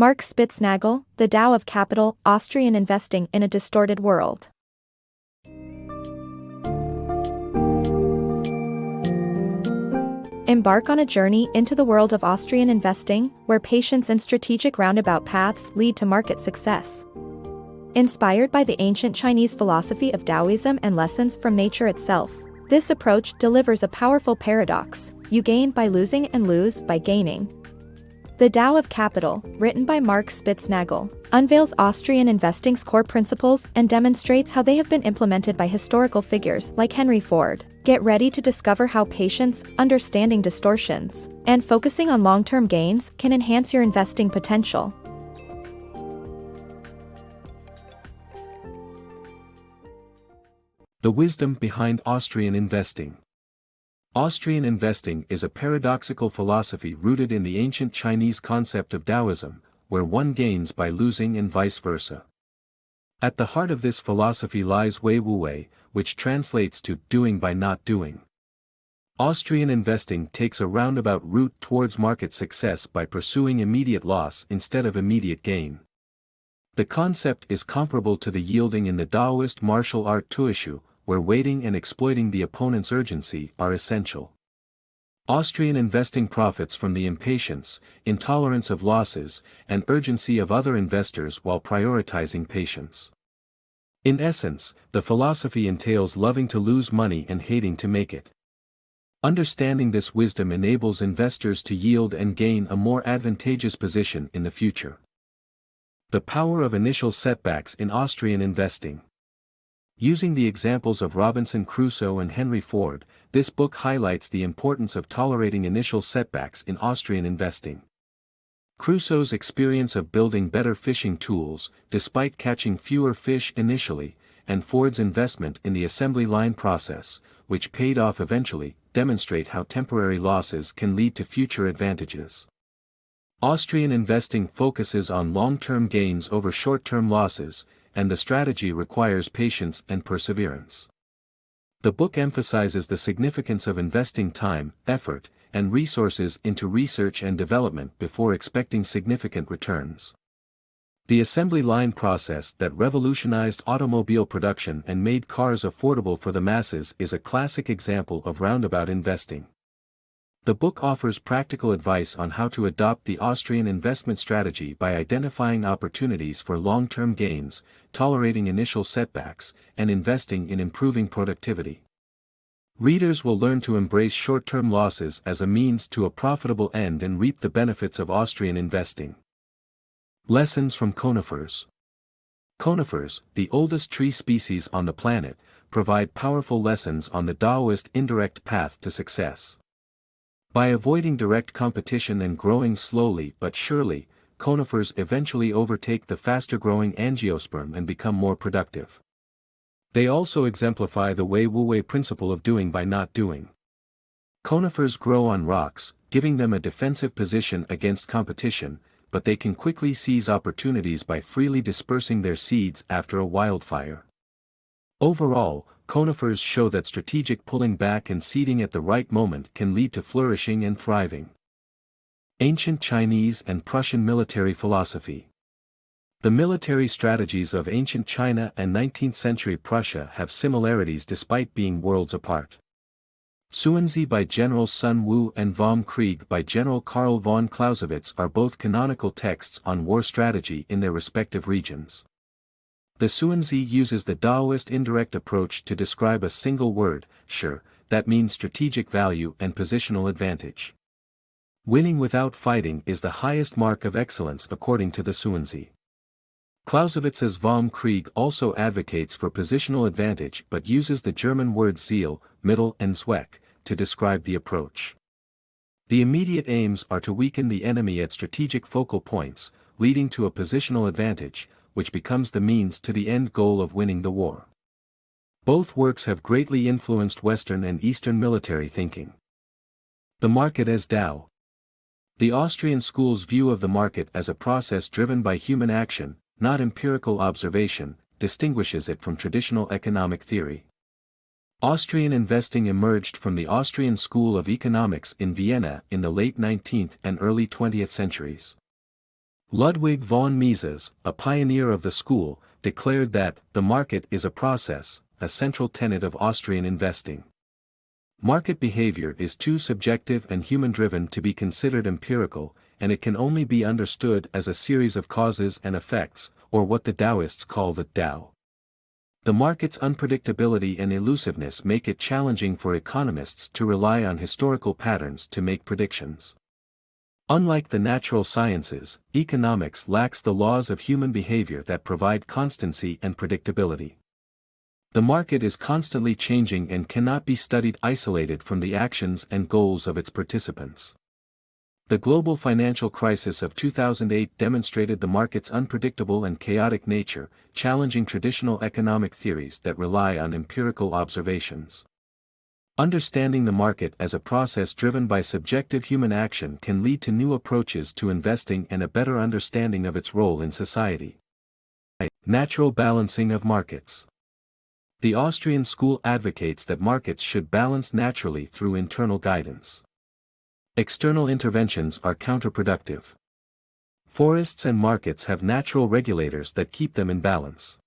Mark Spitznagel, The Dao of Capital, Austrian Investing in a Distorted World. Embark on a journey into the world of Austrian investing, where patience and strategic roundabout paths lead to market success. Inspired by the ancient Chinese philosophy of Taoism and lessons from nature itself, this approach delivers a powerful paradox: you gain by losing and lose by gaining. The Dao of Capital, written by Mark Spitznagel, unveils Austrian investing's core principles and demonstrates how they have been implemented by historical figures like Henry Ford. Get ready to discover how patience, understanding distortions, and focusing on long-term gains can enhance your investing potential. The wisdom behind Austrian investing. Austrian investing is a paradoxical philosophy rooted in the ancient Chinese concept of Taoism, where one gains by losing and vice versa. At the heart of this philosophy lies Wei Wu Wei, which translates to doing by not doing. Austrian investing takes a roundabout route towards market success by pursuing immediate loss instead of immediate gain. The concept is comparable to the yielding in the Taoist martial art Tuishu, where waiting and exploiting the opponent's urgency are essential. Austrian investing profits from the impatience, intolerance of losses, and urgency of other investors while prioritizing patience. In essence, the philosophy entails loving to lose money and hating to make it. Understanding this wisdom enables investors to yield and gain a more advantageous position in the future. The power of initial setbacks in Austrian investing. Using the examples of Robinson Crusoe and Henry Ford, this book highlights the importance of tolerating initial setbacks in Austrian investing. Crusoe's experience of building better fishing tools, despite catching fewer fish initially, and Ford's investment in the assembly line process, which paid off eventually, demonstrate how temporary losses can lead to future advantages. Austrian investing focuses on long-term gains over short-term losses, and the strategy requires patience and perseverance. The book emphasizes the significance of investing time, effort, and resources into research and development before expecting significant returns. The assembly line process that revolutionized automobile production and made cars affordable for the masses is a classic example of roundabout investing. The book offers practical advice on how to adopt the Austrian investment strategy by identifying opportunities for long-term gains, tolerating initial setbacks, and investing in improving productivity. Readers will learn to embrace short-term losses as a means to a profitable end and reap the benefits of Austrian investing. Lessons from Conifers. Conifers, the oldest tree species on the planet, provide powerful lessons on the Taoist indirect path to success. By avoiding direct competition and growing slowly but surely, conifers eventually overtake the faster-growing angiosperm and become more productive. They also exemplify the Wei Wu Wei principle of doing by not doing. Conifers grow on rocks, giving them a defensive position against competition, but they can quickly seize opportunities by freely dispersing their seeds after a wildfire. Overall, conifers show that strategic pulling back and seeding at the right moment can lead to flourishing and thriving. Ancient Chinese and Prussian military philosophy. The military strategies of ancient China and 19th century Prussia have similarities despite being worlds apart. Suanzi by General Sun Wu and Vom Krieg by General Karl von Clausewitz are both canonical texts on war strategy in their respective regions. The Suanzi uses the Taoist indirect approach to describe a single word, shi, that means strategic value and positional advantage. Winning without fighting is the highest mark of excellence according to the Suanzi. Clausewitz's Vom Krieg also advocates for positional advantage but uses the German words Ziel, Mittel and Zweck, to describe the approach. The immediate aims are to weaken the enemy at strategic focal points, leading to a positional advantage, which becomes the means to the end goal of winning the war. Both works have greatly influenced Western and Eastern military thinking. The market as Tao. The Austrian school's view of the market as a process driven by human action, not empirical observation, distinguishes it from traditional economic theory. Austrian investing emerged from the Austrian School of Economics in Vienna in the late 19th and early 20th centuries. Ludwig von Mises, a pioneer of the school, declared that the market is a process, a central tenet of Austrian investing. Market behavior is too subjective and human-driven to be considered empirical, and it can only be understood as a series of causes and effects, or what the Taoists call the Dao. The market's unpredictability and elusiveness make it challenging for economists to rely on historical patterns to make predictions. Unlike the natural sciences, economics lacks the laws of human behavior that provide constancy and predictability. The market is constantly changing and cannot be studied isolated from the actions and goals of its participants. The global financial crisis of 2008 demonstrated the market's unpredictable and chaotic nature, challenging traditional economic theories that rely on empirical observations. Understanding the market as a process driven by subjective human action can lead to new approaches to investing and a better understanding of its role in society. Natural balancing of markets. The Austrian school advocates that markets should balance naturally through internal guidance. External interventions are counterproductive. Forests and markets have natural regulators that keep them in balance.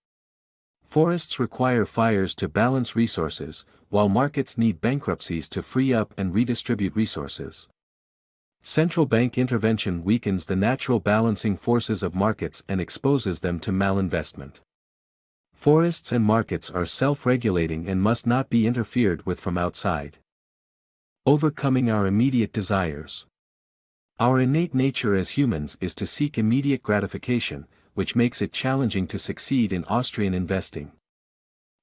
Forests require fires to balance resources, while markets need bankruptcies to free up and redistribute resources. Central bank intervention weakens the natural balancing forces of markets and exposes them to malinvestment. Forests and markets are self-regulating and must not be interfered with from outside. Overcoming our immediate desires. Our innate nature as humans is to seek immediate gratification, which makes it challenging to succeed in Austrian investing.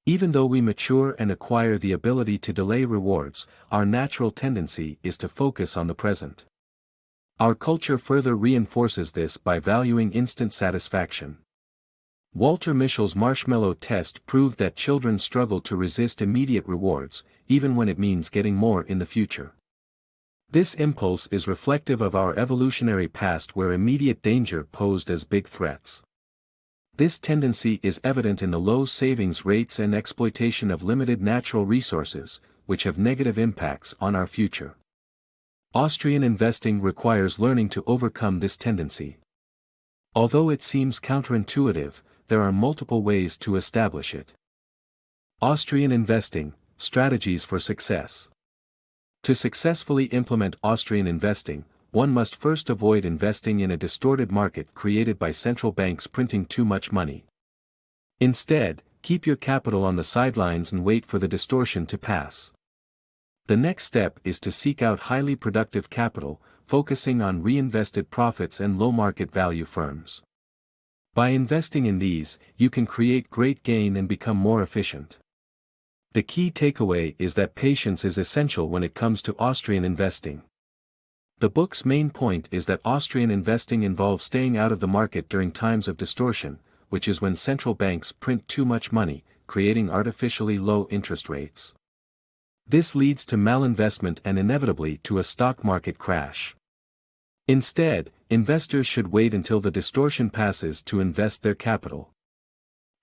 Even though we mature and acquire the ability to delay rewards, our natural tendency is to focus on the present. Our culture further reinforces this by valuing instant satisfaction. Walter Mischel's marshmallow test proved that children struggle to resist immediate rewards, even when it means getting more in the future. This impulse is reflective of our evolutionary past where immediate danger posed as big threats. This tendency is evident in the low savings rates and exploitation of limited natural resources, which have negative impacts on our future. Austrian investing requires learning to overcome this tendency. Although it seems counterintuitive, there are multiple ways to establish it. Austrian investing, strategies for success. To successfully implement Austrian investing, one must first avoid investing in a distorted market created by central banks printing too much money. Instead, keep your capital on the sidelines and wait for the distortion to pass. The next step is to seek out highly productive capital, focusing on reinvested profits and low market value firms. By investing in these, you can create great gain and become more efficient. The key takeaway is that patience is essential when it comes to Austrian investing. The book's main point is that Austrian investing involves staying out of the market during times of distortion, which is when central banks print too much money, creating artificially low interest rates. This leads to malinvestment and inevitably to a stock market crash. Instead, investors should wait until the distortion passes to invest their capital.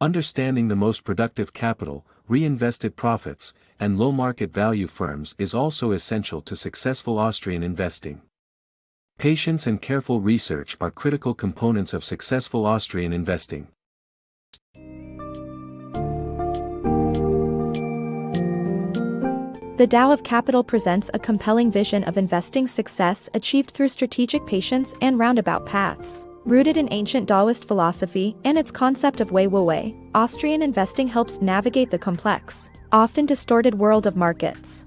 Understanding the most productive capital, reinvested profits, and low market value firms is also essential to successful Austrian investing. Patience and careful research are critical components of successful Austrian investing. The Dao of Capital presents a compelling vision of investing success achieved through strategic patience and roundabout paths. Rooted in ancient Taoist philosophy and its concept of Wei Wu Wei, Austrian investing helps navigate the complex, often distorted world of markets.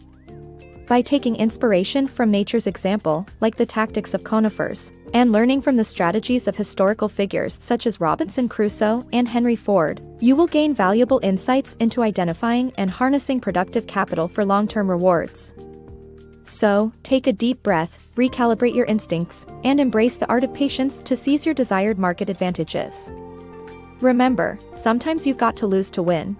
By taking inspiration from nature's example, like the tactics of Conifers, and learning from the strategies of historical figures such as Robinson Crusoe and Henry Ford, you will gain valuable insights into identifying and harnessing productive capital for long-term rewards. So, take a deep breath, recalibrate your instincts, and embrace the art of patience to seize your desired market advantages. Remember, sometimes you've got to lose to win.